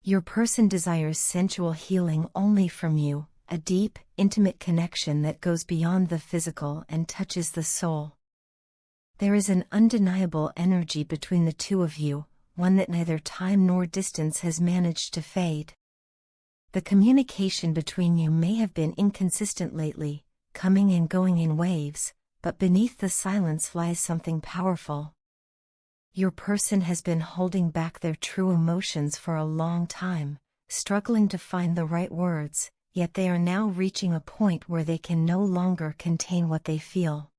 Your person desires sensual healing only from you, a deep, intimate connection that goes beyond the physical and touches the soul. There is an undeniable energy between the two of you, one that neither time nor distance has managed to fade. The communication between you may have been inconsistent lately, coming and going in waves, but beneath the silence lies something powerful. Your person has been holding back their true emotions for a long time, struggling to find the right words, yet they are now reaching a point where they can no longer contain what they feel.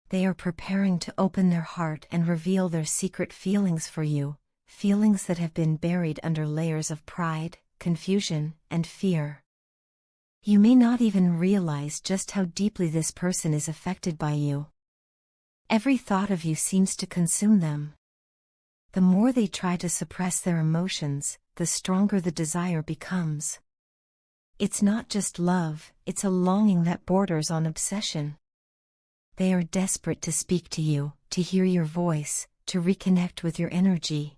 They are preparing to open their heart and reveal their secret feelings for you, feelings that have been buried under layers of pride, confusion, and fear. You may not even realize just how deeply this person is affected by you. Every thought of you seems to consume them. The more they try to suppress their emotions, the stronger the desire becomes. It's not just love, it's a longing that borders on obsession. They are desperate to speak to you, to hear your voice, to reconnect with your energy.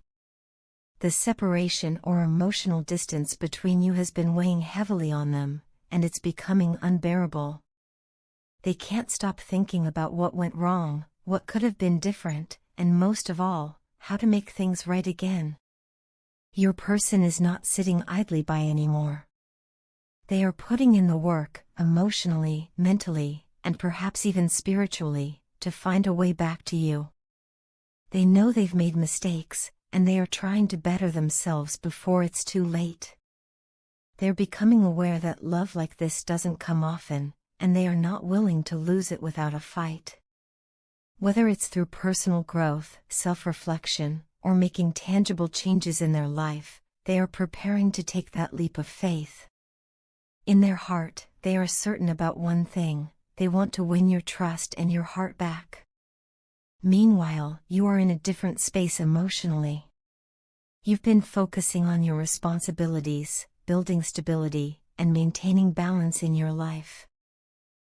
The separation or emotional distance between you has been weighing heavily on them, and it's becoming unbearable. They can't stop thinking about what went wrong, what could have been different, and most of all, how to make things right again. Your person is not sitting idly by anymore. They are putting in the work, emotionally, mentally, and perhaps even spiritually, to find a way back to you. They know they've made mistakes, and they are trying to better themselves before it's too late. They're becoming aware that love like this doesn't come often, and they are not willing to lose it without a fight. Whether it's through personal growth, self-reflection, or making tangible changes in their life, they are preparing to take that leap of faith. In their heart, they are certain about one thing: they want to win your trust and your heart back. Meanwhile, you are in a different space emotionally. You've been focusing on your responsibilities, building stability, and maintaining balance in your life.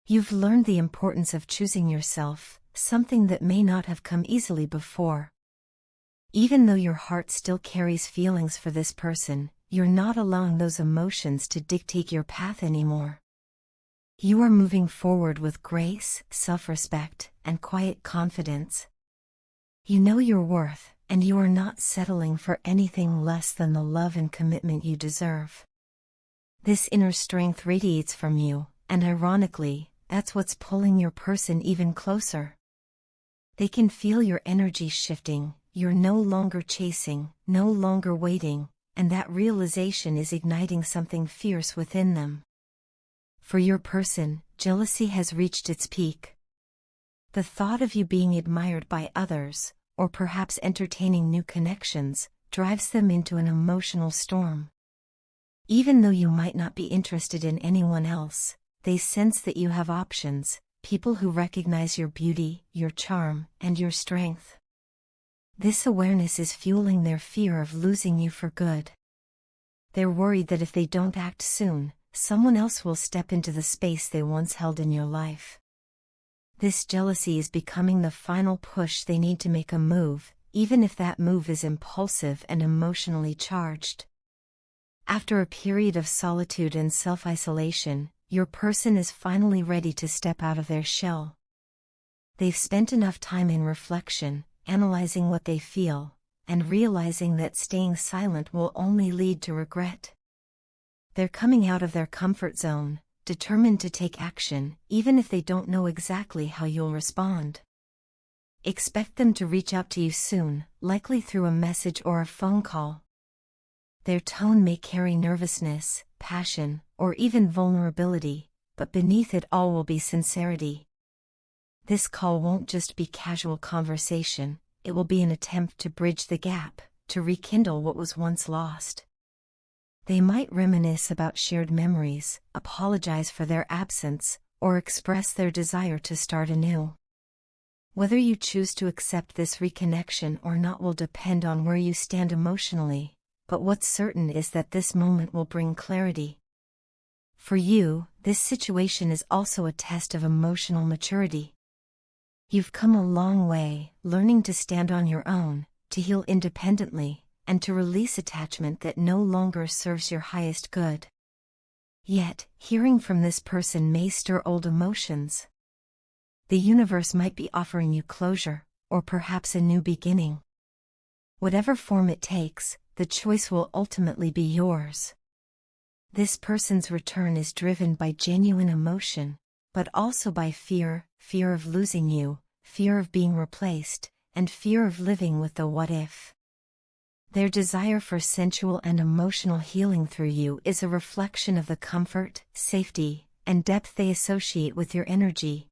You've learned the importance of choosing yourself, something that may not have come easily before. Even though your heart still carries feelings for this person, you're not allowing those emotions to dictate your path anymore. You are moving forward with grace, self-respect, and quiet confidence. You know your worth, and you are not settling for anything less than the love and commitment you deserve. This inner strength radiates from you, and ironically, that's what's pulling your person even closer. They can feel your energy shifting, you're no longer chasing, no longer waiting, and that realization is igniting something fierce within them. For your person, jealousy has reached its peak. The thought of you being admired by others, or perhaps entertaining new connections, drives them into an emotional storm. Even though you might not be interested in anyone else, they sense that you have options, people who recognize your beauty, your charm, and your strength. This awareness is fueling their fear of losing you for good. They're worried that if they don't act soon, someone else will step into the space they once held in your life. This jealousy is becoming the final push they need to make a move, even if that move is impulsive and emotionally charged. After a period of solitude and self-isolation, your person is finally ready to step out of their shell. They've spent enough time in reflection, analyzing what they feel, and realizing that staying silent will only lead to regret. They're coming out of their comfort zone, determined to take action, even if they don't know exactly how you'll respond. Expect them to reach out to you soon, likely through a message or a phone call. Their tone may carry nervousness, passion, or even vulnerability, but beneath it all will be sincerity. This call won't just be casual conversation, it will be an attempt to bridge the gap, to rekindle what was once lost. They might reminisce about shared memories, apologize for their absence, or express their desire to start anew. Whether you choose to accept this reconnection or not will depend on where you stand emotionally, but what's certain is that this moment will bring clarity. For you, this situation is also a test of emotional maturity. You've come a long way, learning to stand on your own, to heal independently, and to release attachment that no longer serves your highest good. Yet, hearing from this person may stir old emotions. The universe might be offering you closure, or perhaps a new beginning. Whatever form it takes, the choice will ultimately be yours. This person's return is driven by genuine emotion, but also by fear of losing you, fear of being replaced, and fear of living with the what if. Their desire for sensual and emotional healing through you is a reflection of the comfort, safety, and depth they associate with your energy.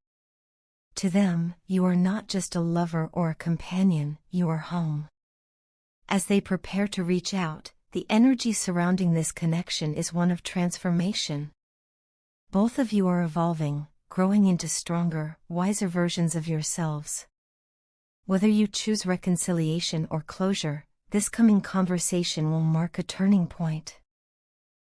To them, you are not just a lover or a companion, you are home. As they prepare to reach out, the energy surrounding this connection is one of transformation. Both of you are evolving, growing into stronger, wiser versions of yourselves. Whether you choose reconciliation or closure, this coming conversation will mark a turning point.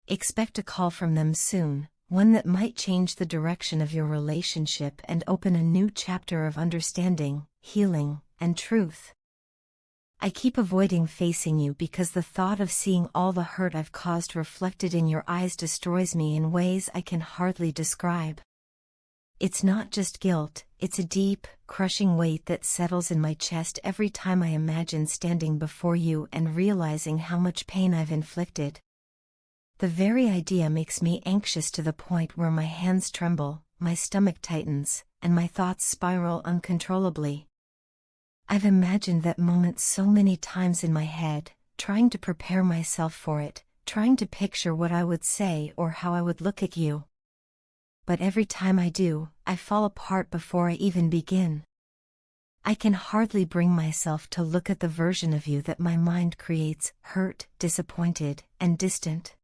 Expect a call from them soon, one that might change the direction of your relationship and open a new chapter of understanding, healing, and truth. I keep avoiding facing you because the thought of seeing all the hurt I've caused reflected in your eyes destroys me in ways I can hardly describe. It's not just guilt, it's a deep, crushing weight that settles in my chest every time I imagine standing before you and realizing how much pain I've inflicted. The very idea makes me anxious to the point where my hands tremble, my stomach tightens, and my thoughts spiral uncontrollably. I've imagined that moment so many times in my head, trying to prepare myself for it, trying to picture what I would say or how I would look at you. But every time I do, I fall apart before I even begin. I can hardly bring myself to look at the version of you that my mind creates, hurt, disappointed, and distant.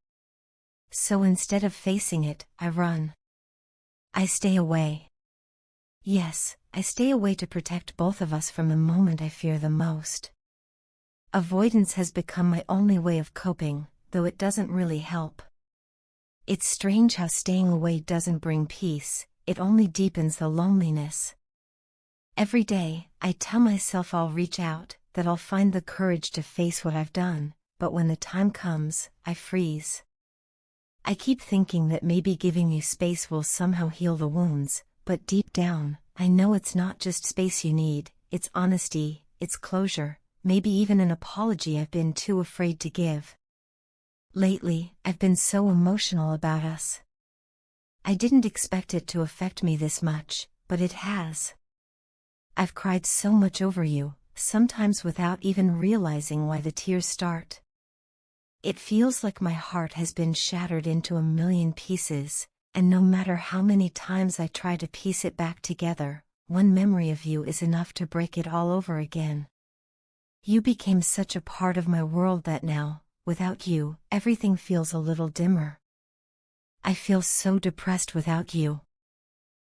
So instead of facing it, I run. I stay away. Yes, I stay away to protect both of us from the moment I fear the most. Avoidance has become my only way of coping, though it doesn't really help. It's strange how staying away doesn't bring peace, it only deepens the loneliness. Every day, I tell myself I'll reach out, that I'll find the courage to face what I've done, but when the time comes, I freeze. I keep thinking that maybe giving you space will somehow heal the wounds, but deep down, I know it's not just space you need, it's honesty, it's closure, maybe even an apology I've been too afraid to give. Lately, I've been so emotional about us. I didn't expect it to affect me this much, but it has. I've cried so much over you, sometimes without even realizing why the tears start. It feels like my heart has been shattered into a million pieces, and no matter how many times I try to piece it back together, one memory of you is enough to break it all over again. You became such a part of my world that now, without you, everything feels a little dimmer. I feel so depressed without you.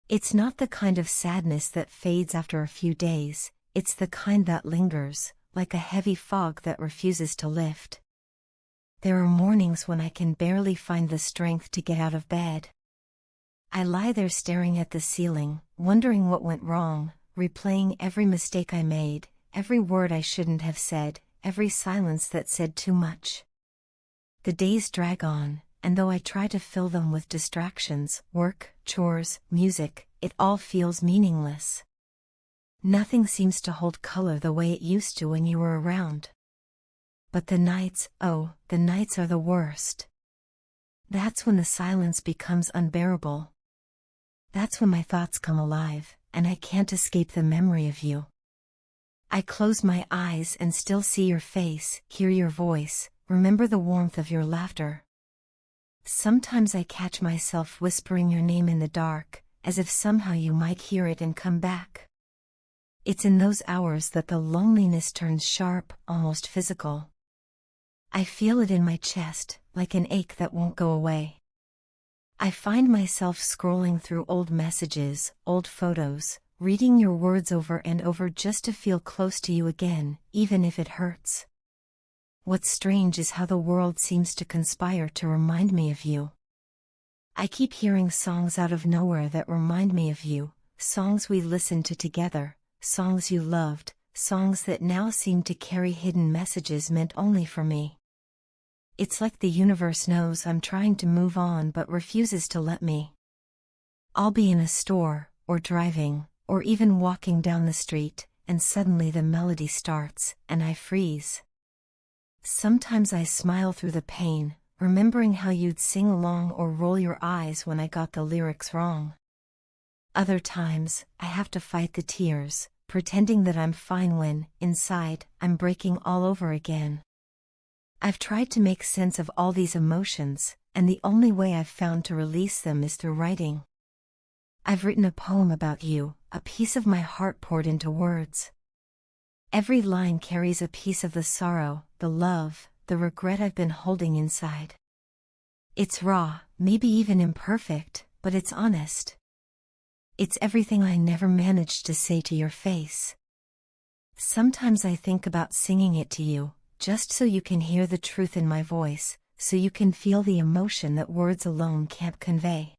It's not the kind of sadness that fades after a few days, it's the kind that lingers, like a heavy fog that refuses to lift. There are mornings when I can barely find the strength to get out of bed. I lie there staring at the ceiling, wondering what went wrong, replaying every mistake I made, every word I shouldn't have said, every silence that said too much. The days drag on, and though I try to fill them with distractions, work, chores, music, it all feels meaningless. Nothing seems to hold color the way it used to when you were around. But the nights, oh, the nights are the worst. That's when the silence becomes unbearable. That's when my thoughts come alive, and I can't escape the memory of you. I close my eyes and still see your face, hear your voice, remember the warmth of your laughter. Sometimes I catch myself whispering your name in the dark, as if somehow you might hear it and come back. It's in those hours that the loneliness turns sharp, almost physical. I feel it in my chest, like an ache that won't go away. I find myself scrolling through old messages, old photos, reading your words over and over just to feel close to you again, even if it hurts. What's strange is how the world seems to conspire to remind me of you. I keep hearing songs out of nowhere that remind me of you, songs we listened to together, songs you loved, songs that now seem to carry hidden messages meant only for me. It's like the universe knows I'm trying to move on but refuses to let me. I'll be in a store, or driving, or even walking down the street, and suddenly the melody starts, and I freeze. Sometimes I smile through the pain, remembering how you'd sing along or roll your eyes when I got the lyrics wrong. Other times, I have to fight the tears, pretending that I'm fine when, inside, I'm breaking all over again. I've tried to make sense of all these emotions, and the only way I've found to release them is through writing. I've written a poem about you, a piece of my heart poured into words. Every line carries a piece of the sorrow, the love, the regret I've been holding inside. It's raw, maybe even imperfect, but it's honest. It's everything I never managed to say to your face. Sometimes I think about singing it to you, just so you can hear the truth in my voice, so you can feel the emotion that words alone can't convey.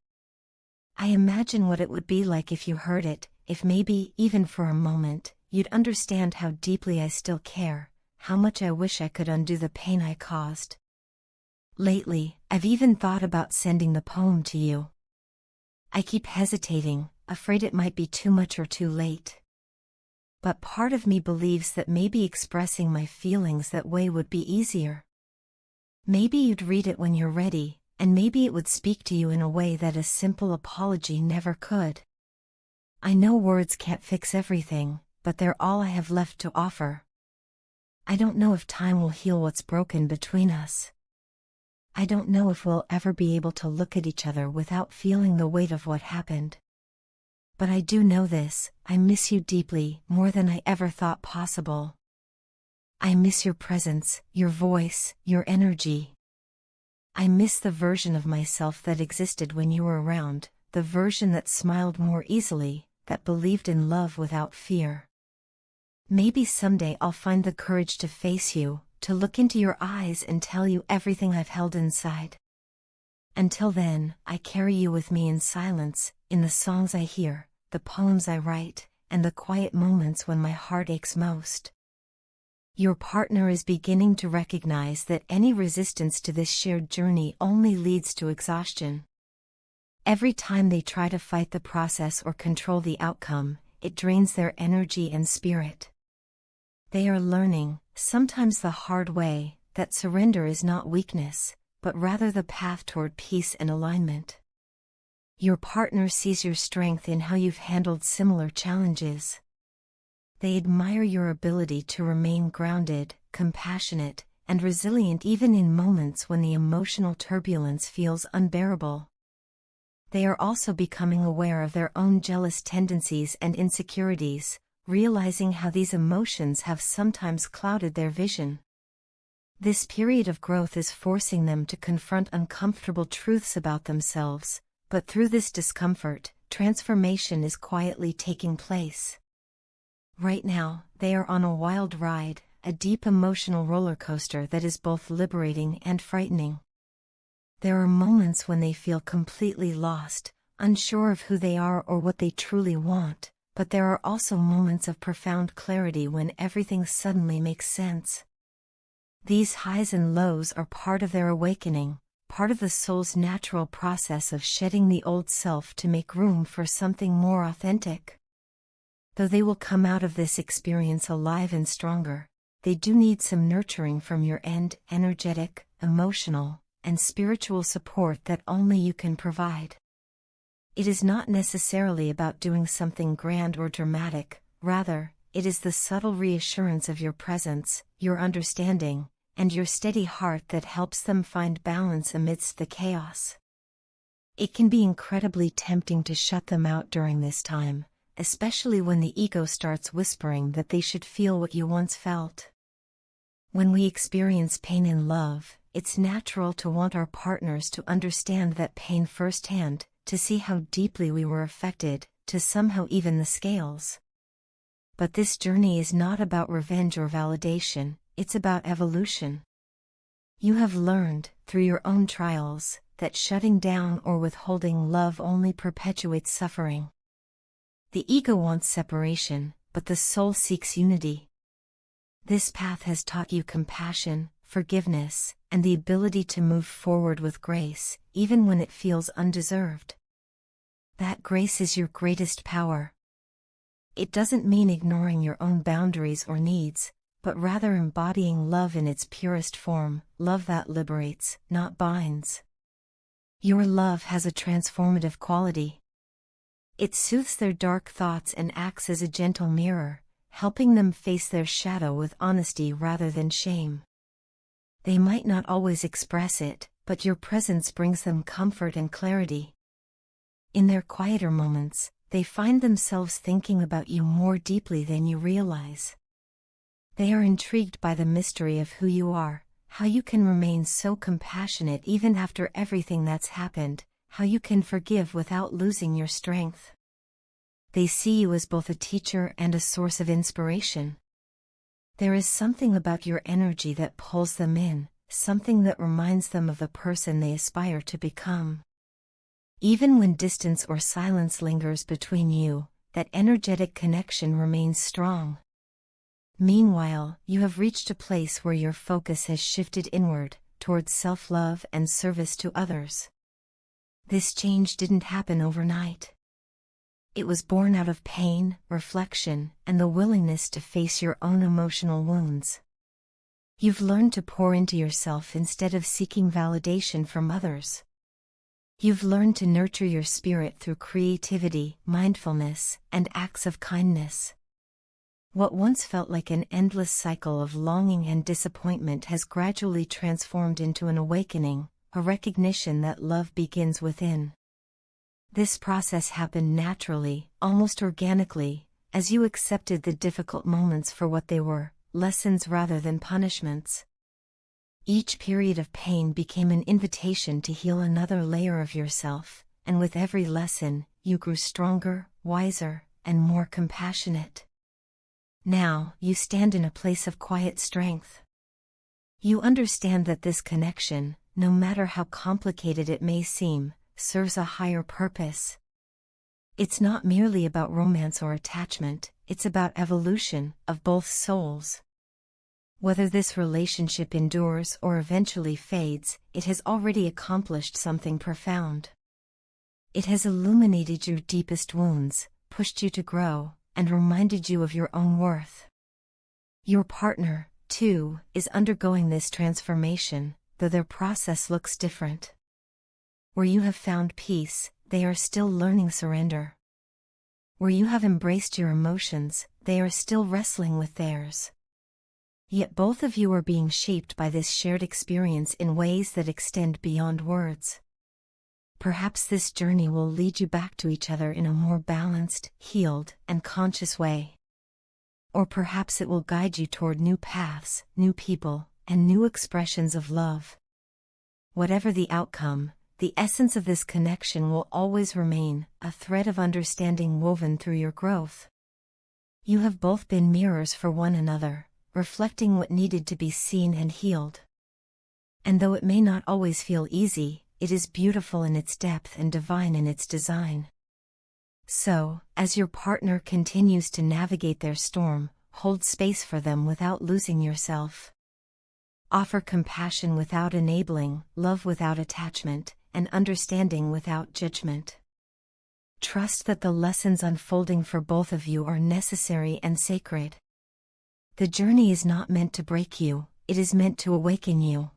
I imagine what it would be like if you heard it, if maybe, even for a moment, you'd understand how deeply I still care, how much I wish I could undo the pain I caused. Lately, I've even thought about sending the poem to you. I keep hesitating, afraid it might be too much or too late. But part of me believes that maybe expressing my feelings that way would be easier. Maybe you'd read it when you're ready, and maybe it would speak to you in a way that a simple apology never could. I know words can't fix everything, but they're all I have left to offer. I don't know if time will heal what's broken between us. I don't know if we'll ever be able to look at each other without feeling the weight of what happened. But I do know this, I miss you deeply, more than I ever thought possible. I miss your presence, your voice, your energy. I miss the version of myself that existed when you were around, the version that smiled more easily, that believed in love without fear. Maybe someday I'll find the courage to face you, to look into your eyes and tell you everything I've held inside. Until then, I carry you with me in silence, in the songs I hear, the poems I write, and the quiet moments when my heart aches most. Your partner is beginning to recognize that any resistance to this shared journey only leads to exhaustion. Every time they try to fight the process or control the outcome, it drains their energy and spirit. They are learning, sometimes the hard way, that surrender is not weakness, but rather the path toward peace and alignment. Your partner sees your strength in how you've handled similar challenges. They admire your ability to remain grounded, compassionate, and resilient even in moments when the emotional turbulence feels unbearable. They are also becoming aware of their own jealous tendencies and insecurities, realizing how these emotions have sometimes clouded their vision. This period of growth is forcing them to confront uncomfortable truths about themselves, but through this discomfort, transformation is quietly taking place. Right now, they are on a wild ride, a deep emotional roller coaster that is both liberating and frightening. There are moments when they feel completely lost, unsure of who they are or what they truly want, but there are also moments of profound clarity when everything suddenly makes sense. These highs and lows are part of their awakening, part of the soul's natural process of shedding the old self to make room for something more authentic. Though they will come out of this experience alive and stronger, they do need some nurturing from your end, energetic, emotional, and spiritual support that only you can provide. It is not necessarily about doing something grand or dramatic, rather, it is the subtle reassurance of your presence, your understanding, and your steady heart that helps them find balance amidst the chaos. It can be incredibly tempting to shut them out during this time, especially when the ego starts whispering that they should feel what you once felt. When we experience pain in love, it's natural to want our partners to understand that pain firsthand, to see how deeply we were affected, to somehow even the scales. But this journey is not about revenge or validation, it's about evolution. You have learned, through your own trials, that shutting down or withholding love only perpetuates suffering. The ego wants separation, but the soul seeks unity. This path has taught you compassion, forgiveness, and the ability to move forward with grace, even when it feels undeserved. That grace is your greatest power. It doesn't mean ignoring your own boundaries or needs, but rather embodying love in its purest form, love that liberates, not binds. Your love has a transformative quality. It soothes their dark thoughts and acts as a gentle mirror, helping them face their shadow with honesty rather than shame. They might not always express it, but your presence brings them comfort and clarity. In their quieter moments, they find themselves thinking about you more deeply than you realize. They are intrigued by the mystery of who you are, how you can remain so compassionate even after everything that's happened, how you can forgive without losing your strength. They see you as both a teacher and a source of inspiration. There is something about your energy that pulls them in, something that reminds them of the person they aspire to become. Even when distance or silence lingers between you, that energetic connection remains strong. Meanwhile, you have reached a place where your focus has shifted inward, towards self-love and service to others. This change didn't happen overnight. It was born out of pain, reflection, and the willingness to face your own emotional wounds. You've learned to pour into yourself instead of seeking validation from others. You've learned to nurture your spirit through creativity, mindfulness, and acts of kindness. What once felt like an endless cycle of longing and disappointment has gradually transformed into an awakening, a recognition that love begins within. This process happened naturally, almost organically, as you accepted the difficult moments for what they were, lessons rather than punishments. Each period of pain became an invitation to heal another layer of yourself, and with every lesson, you grew stronger, wiser, and more compassionate. Now, you stand in a place of quiet strength. You understand that this connection, no matter how complicated it may seem, serves a higher purpose. It's not merely about romance or attachment, it's about evolution of both souls. Whether this relationship endures or eventually fades, it has already accomplished something profound. It has illuminated your deepest wounds, pushed you to grow, and reminded you of your own worth. Your partner, too, is undergoing this transformation, though their process looks different. Where you have found peace, they are still learning surrender. Where you have embraced your emotions, they are still wrestling with theirs. Yet both of you are being shaped by this shared experience in ways that extend beyond words. Perhaps this journey will lead you back to each other in a more balanced, healed, and conscious way. Or perhaps it will guide you toward new paths, new people, and new expressions of love. Whatever the outcome, the essence of this connection will always remain, a thread of understanding woven through your growth. You have both been mirrors for one another, reflecting what needed to be seen and healed. And though it may not always feel easy, it is beautiful in its depth and divine in its design. So, as your partner continues to navigate their storm, hold space for them without losing yourself. Offer compassion without enabling, love without attachment, and understanding without judgment. Trust that the lessons unfolding for both of you are necessary and sacred. The journey is not meant to break you, it is meant to awaken you.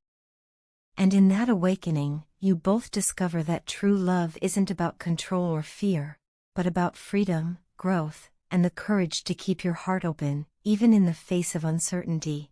And in that awakening, you both discover that true love isn't about control or fear, but about freedom, growth, and the courage to keep your heart open, even in the face of uncertainty.